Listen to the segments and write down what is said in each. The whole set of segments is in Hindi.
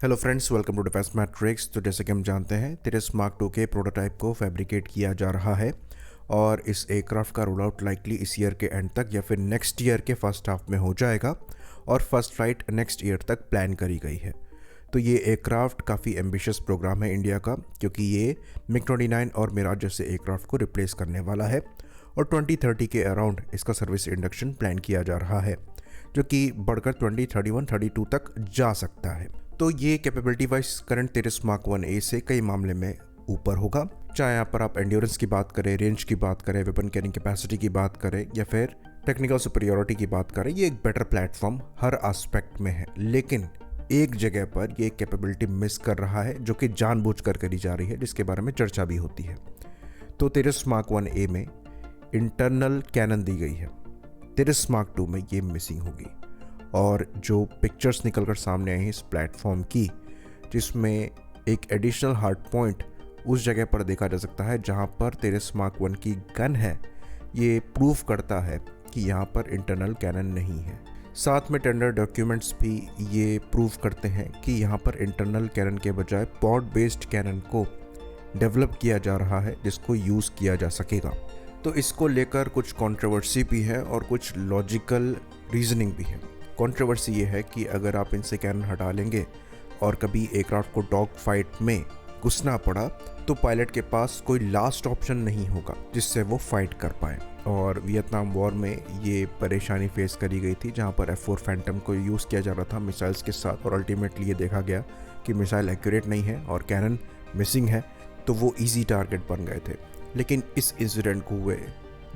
Hello friends, welcome to defence matrix. तो जैसे कि हम जानते हैं, तिरस मार्क 2 के प्रोटोटाइप को फैब्रिकेट किया जा रहा है और इस एयरक्राफ्ट का रोल आउट लाइकली इस ईयर के एंड तक या फिर नेक्स्ट ईयर के फर्स्ट हाफ में हो जाएगा और फर्स्ट फ्लाइट नेक्स्ट ईयर तक प्लान करी गई है। तो ये एयरक्राफ्ट काफ़ी एम्बिशियस प्रोग्राम है इंडिया का, क्योंकि ये मिग 29 और मिराज जैसे एयरक्राफ्ट को रिप्लेस करने वाला है और 2030 के अराउंड इसका सर्विस इंडक्शन प्लान किया जा रहा है, जो कि बढ़कर 2031-32 तक जा सकता है। तो ये कैपेबिलिटी वाइज करंट तिरस मार्क 1A से कई मामले में ऊपर होगा। चाहे यहाँ पर आप एंड्योरेंस की बात करें, रेंज की बात करें, वेपन कैरिंग कैपेसिटी की बात करें या फिर टेक्निकल सुपीरियोरिटी की बात करें, ये एक बेटर प्लेटफॉर्म हर एस्पेक्ट में है। लेकिन एक जगह पर ये कैपेबिलिटी मिस कर रहा है, जो कि जानबूझकर करी जा रही है, जिसके बारे में चर्चा भी होती है। तो तिरस मार्क 1A में इंटरनल कैनन दी गई है, तिरस मार्क 2 में ये मिसिंग होगी। और जो पिक्चर्स निकलकर सामने आई हैं इस प्लेटफॉर्म की, जिसमें एक एडिशनल हार्ड पॉइंट उस जगह पर देखा जा सकता है जहां पर तिरस मार्क 1 की गन है, ये प्रूफ करता है कि यहाँ पर इंटरनल कैनन नहीं है। साथ में टेंडर डॉक्यूमेंट्स भी ये प्रूफ करते हैं कि यहाँ पर इंटरनल कैनन के बजाय पॉड बेस्ड कैनन को डेवलप किया जा रहा है, जिसको यूज़ किया जा सकेगा। तो इसको लेकर कुछ कंट्रोवर्सी भी है और कुछ लॉजिकल रीजनिंग भी है। कंट्रोवर्सी ये है कि अगर आप इनसे कैनन हटा लेंगे और कभी एयरक्राफ्ट को डॉग फाइट में घुसना पड़ा, तो पायलट के पास कोई लास्ट ऑप्शन नहीं होगा जिससे वो फाइट कर पाए। और वियतनाम वॉर में ये परेशानी फेस करी गई थी, जहाँ पर F4 फैंटम को यूज़ किया जा रहा था मिसाइल्स के साथ, और अल्टीमेटली ये देखा गया कि मिसाइल एक्यूरेट नहीं है और कैनन मिसिंग है, तो वो ईजी टारगेट बन गए थे। लेकिन इस इंसिडेंट को हुए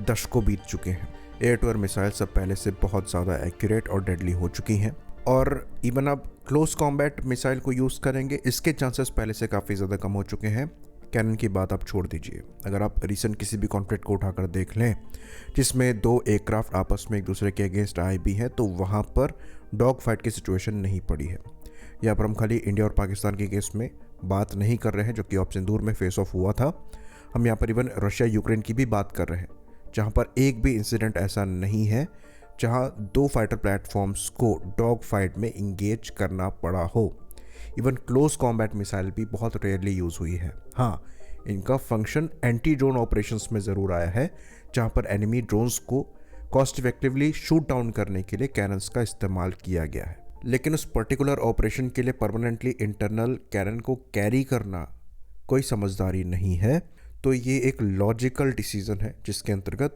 दशकों बीत चुके हैं। एयर टू एयर मिसाइल सब पहले से बहुत ज़्यादा एक्यूरेट और डेडली हो चुकी हैं, और इवन अब क्लोज कॉम्बैट मिसाइल को यूज़ करेंगे, इसके चांसेस पहले से काफ़ी ज़्यादा कम हो चुके हैं। कैनन की बात आप छोड़ दीजिए, अगर आप रिसेंट किसी भी कॉन्फ्लिक्ट को उठाकर देख लें जिसमें दो एयरक्राफ्ट आपस में एक दूसरे के अगेंस्ट आए भी हैं, तो वहाँ पर डॉग फाइट की सिचुएशन नहीं पड़ी है। यहाँ पर हम खाली इंडिया और पाकिस्तान के केस में बात नहीं कर रहे हैं, जो कि ऑप्शन दूर में फेस ऑफ हुआ था। हम यहाँ पर इवन रशिया यूक्रेन की भी बात कर रहे हैं, जहाँ पर एक भी इंसिडेंट ऐसा नहीं है जहाँ दो फाइटर प्लेटफॉर्म्स को डॉग फाइट में इंगेज करना पड़ा हो। इवन क्लोज कॉम्बैट मिसाइल भी बहुत रेयरली यूज़ हुई है। हाँ, इनका फंक्शन एंटी ड्रोन ऑपरेशंस में ज़रूर आया है, जहाँ पर एनिमी ड्रोन्स को कॉस्ट इफेक्टिवली शूट डाउन करने के लिए कैनन्स का इस्तेमाल किया गया है। लेकिन उस पर्टिकुलर ऑपरेशन के लिए परमानेंटली इंटरनल कैनन को कैरी करना कोई समझदारी नहीं है। तो ये एक लॉजिकल डिसीजन है, जिसके अंतर्गत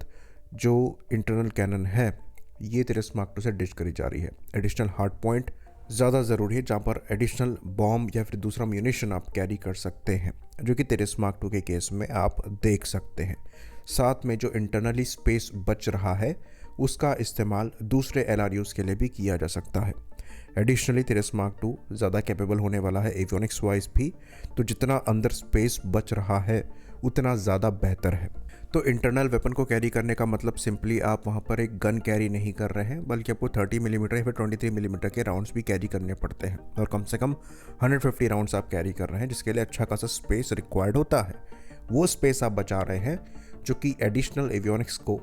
जो इंटरनल कैनन है ये तिरस मार्क 2 से डिच करी जा रही है। एडिशनल हार्ड पॉइंट ज़्यादा ज़रूरी है, जहाँ पर एडिशनल बॉम्ब या फिर दूसरा म्यूनिशन आप कैरी कर सकते हैं, जो कि तिरस मार्क 2 के केस में आप देख सकते हैं। साथ में जो इंटरनली स्पेस बच रहा है, उसका इस्तेमाल दूसरे LRUs के लिए भी किया जा सकता है। एडिशनली तिरस मार्क 2 ज़्यादा कैपेबल होने वाला है एवियोनिक्स वाइज भी, तो जितना अंदर स्पेस बच रहा है उतना ज़्यादा बेहतर है। तो इंटरनल वेपन को कैरी करने का मतलब सिंपली आप वहाँ पर एक गन कैरी नहीं कर रहे हैं, बल्कि आपको 30 मिलीमीटर या फिर 23 मिलीमीटर के राउंड्स भी कैरी करने पड़ते हैं, और कम से कम 150 राउंड्स आप कैरी कर रहे हैं, जिसके लिए अच्छा खासा स्पेस रिक्वायर्ड होता है। वो स्पेस आप बचा रहे हैं, जो कि एडिशनल एवियोनिक्स को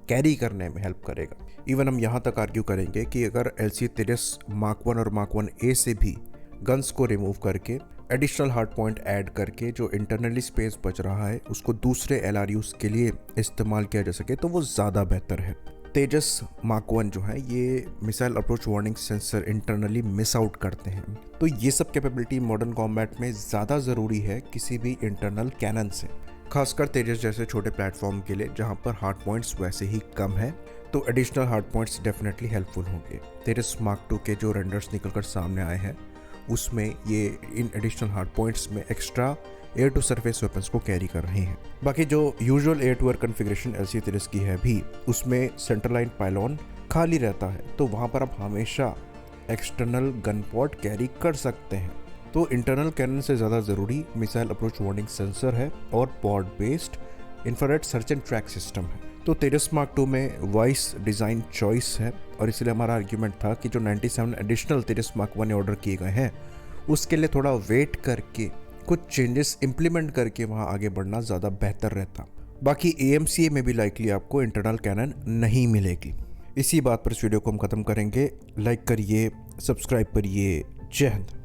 कैरी करने में हेल्प करेगा। इवन हम यहाँ तक आर्ग्यू करेंगे कि अगर LCA तिरस मार्क 1 और मार्क 1A से भी गन्स को रिमूव करके एडिशनल हार्ड पॉइंट ऐड करके जो इंटरनली स्पेस बच रहा है उसको दूसरे LRUs के लिए इस्तेमाल किया जा सके, तो वो ज़्यादा बेहतर है। तेजस मार्क 1 जो है, ये missile approach warning sensor internally miss out करते हैं। तो ये सब कैपेबिलिटी मॉडर्न कॉम्बैट में ज़्यादा ज़रूरी है किसी भी इंटरनल कैनन से, खासकर तेजस जैसे छोटे प्लेटफॉर्म के लिए, जहाँ पर हार्ड पॉइंट्स वैसे ही कम है। तो additional hard points definitely helpful होंगे। तेजस मार्क 2 के जो रेंडर्स निकलकर सामने आए हैं, उसमें ये इन एडिशनल हार्ड पॉइंट्स में extra air to surface weapons को कैरी कर रहे हैं। बाकी जो usual air to air configuration LCA तिरस की है भी, उसमें सेंटर लाइन पायलॉन खाली रहता है, तो वहाँ पर आप हमेशा एक्सटर्नल गन पॉड कैरी कर सकते हैं। तो इंटरनल कैनन से ज़्यादा ज़रूरी मिसाइल अप्रोच वार्निंग सेंसर है और pod based infrared search and track system है। तो तिरस मार्क 2 में वाइस डिज़ाइन चॉइस है, और इसलिए हमारा आर्ग्यूमेंट था कि जो 97 एडिशनल तिरस मार्क 1 ऑर्डर किए गए हैं, उसके लिए थोड़ा वेट करके कुछ चेंजेस इम्प्लीमेंट करके वहाँ आगे बढ़ना ज़्यादा बेहतर रहता। बाकी AMCA में भी लाइकली आपको इंटरनल कैनन नहीं मिलेगी। इसी बात पर इस वीडियो को हम ख़त्म करेंगे। लाइक करिए, सब्सक्राइब करिए। जय हिंद।